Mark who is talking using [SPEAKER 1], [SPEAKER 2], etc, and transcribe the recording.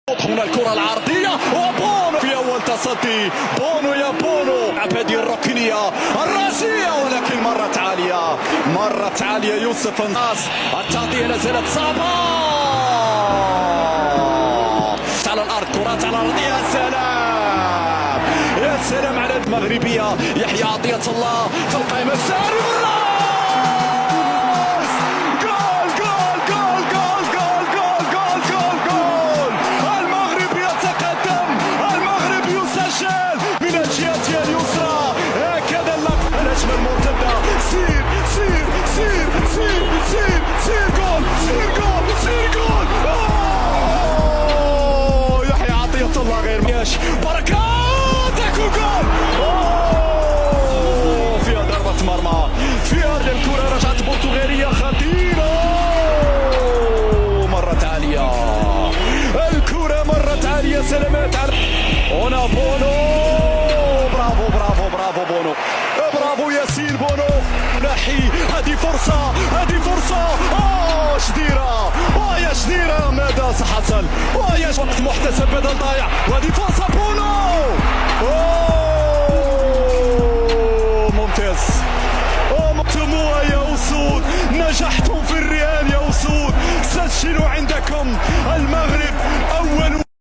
[SPEAKER 1] هنا الكرة العرضية وبونو في أول تصدي. بونو يا بونو عبادي الركنية الراسية ولكن مرت عالية يوسف الناس. التغطية لا زالت صعبة على الأرض، كرات على الأرض. يا سلام يا سلام على المغربية يحيى عطية الله في القائمة الساري بالراس. جول جول جول جول جول جول جول جول جول. المغرب يتقدم، المغرب يسجل من الجهة اليسرى. هكذا اللقب الأجمل مرتدة. سير سير سير سير سير سير جول سير جول سير جول. يحيى عطية الله غير ماشي. بركات يكون جول. فيها ضربة مرمى، فيها الكرة رجعت برتغالية خطيرة، مرت عالية الكرة، مرت عالية. سلامات على هنا بونو. برافو برافو برافو بونو، برافو ياسين بونو. نحي هذه فرصة، هذه فرصة. شديرة يا شديرة ماذا سحصل.